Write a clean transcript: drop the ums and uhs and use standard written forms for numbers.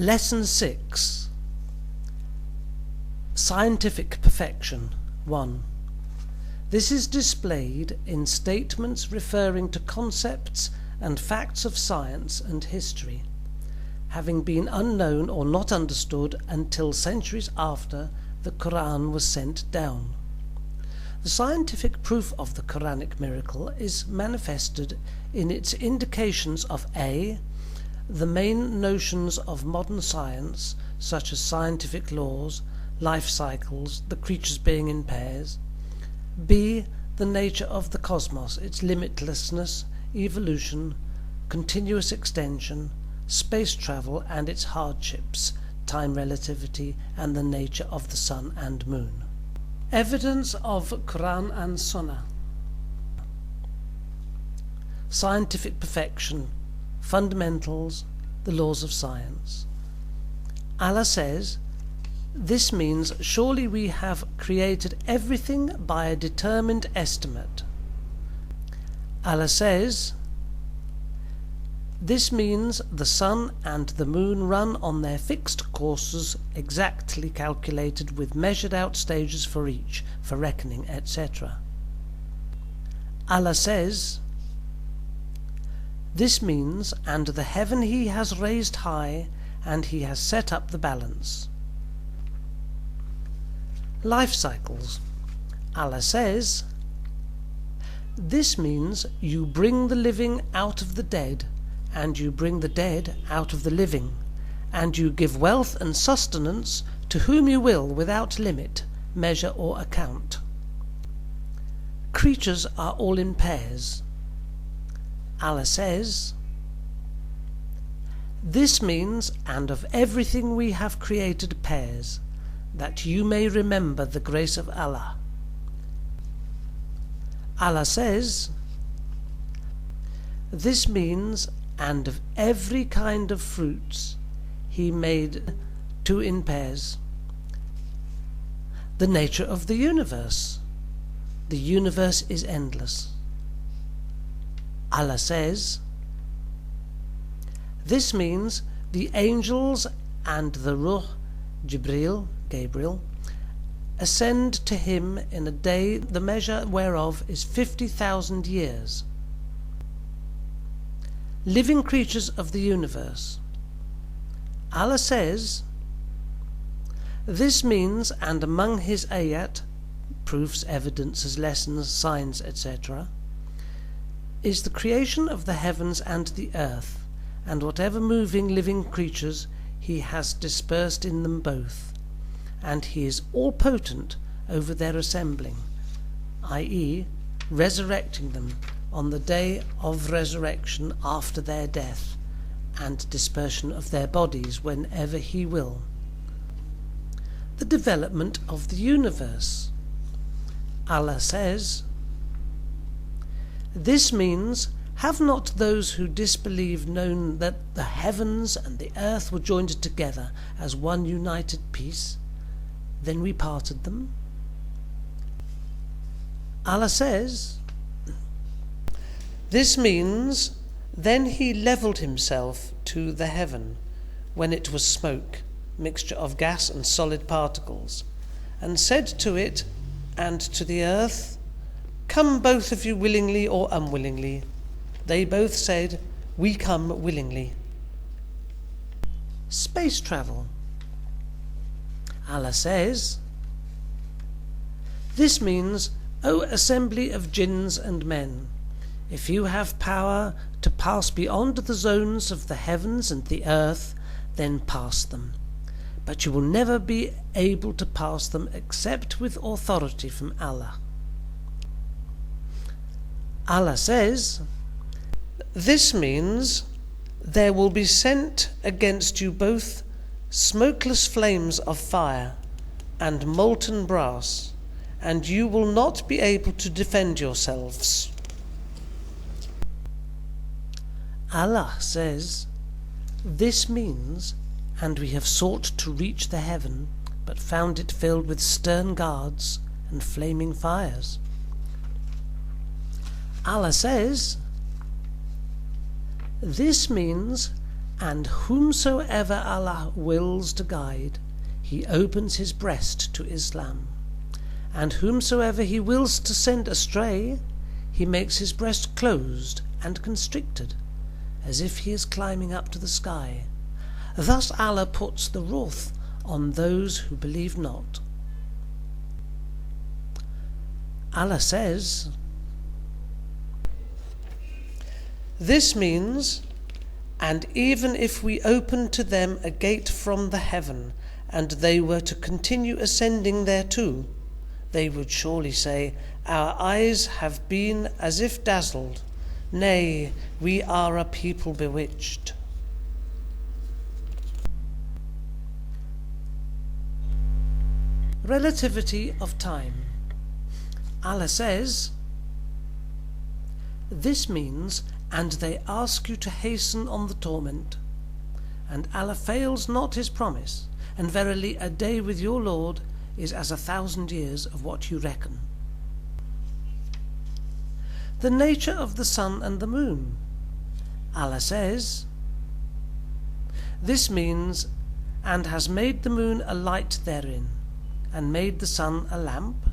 Lesson 6. Scientific Perfection 1. This is displayed in statements referring to concepts and facts of science and history, having been unknown or not understood until centuries after the Qur'an was sent down. The scientific proof of the Quranic miracle is manifested in its indications of a. The main notions of modern science, such as scientific laws, life cycles, the creatures being in pairs. B. The nature of the cosmos, its limitlessness, evolution, continuous extension, space travel and its hardships, time relativity, and the nature of the sun and moon. Evidence of Qur'an and Sunnah. Scientific perfection, fundamentals, the laws of science. Allah says, this means surely we have created everything by a determined estimate. Allah says, this means the sun and the moon run on their fixed courses, exactly calculated with measured out stages for each, for reckoning, etc. Allah says, this means, and the heaven he has raised high, and he has set up the balance. Life cycles. Allah says, this means you bring the living out of the dead, and you bring the dead out of the living, and you give wealth and sustenance to whom you will without limit, measure or account. Creatures are all in pairs. Allah says, this means, and of everything we have created pairs, that you may remember the grace of Allah. Allah says, this means, and of every kind of fruits he made two in pairs. The nature of the universe. The universe is endless. Allah says, this means the angels and the Ruh, Gabriel, ascend to him in a day the measure whereof is 50,000 years. Living creatures of the universe. Allah says, this means, and among his ayat, proofs, evidences, lessons, signs, etc., is the creation of the heavens and the earth, and whatever moving living creatures he has dispersed in them both, and he is all potent over their assembling, i.e., resurrecting them on the day of resurrection after their death, and dispersion of their bodies whenever he will. The development of the universe. Allah says, this means, have not those who disbelieve known that the heavens and the earth were joined together as one united piece? Then we parted them. Allah says, this means, then he levelled himself to the heaven, when it was smoke, mixture of gas and solid particles, and said to it and to the earth, come both of you willingly or unwillingly. They both said, we come willingly. Space travel. Allah says, this means, O assembly of jinns and men, if you have power to pass beyond the zones of the heavens and the earth, then pass them. But you will never be able to pass them except with authority from Allah. Allah says, this means, there will be sent against you both smokeless flames of fire and molten brass, and you will not be able to defend yourselves. Allah says, this means, and we have sought to reach the heaven, but found it filled with stern guards and flaming fires. Allah says, this means, And whomsoever Allah wills to guide, He opens his breast to Islam. And whomsoever He wills to send astray, He makes his breast closed and constricted, as if he is climbing up to the sky. Thus Allah puts the wrath on those who believe not. Allah says, this means, and even if we opened to them a gate from the heaven, and they were to continue ascending thereto, they would surely say, our eyes have been as if dazzled. Nay, we are a people bewitched. Relativity of time. Allah says, this means, and they ask you to hasten on the torment. And Allah fails not his promise, and verily a day with your Lord is as 1,000 years of what you reckon. The nature of the sun and the moon. Allah says, this means, and has made the moon a light therein, and made the sun a lamp,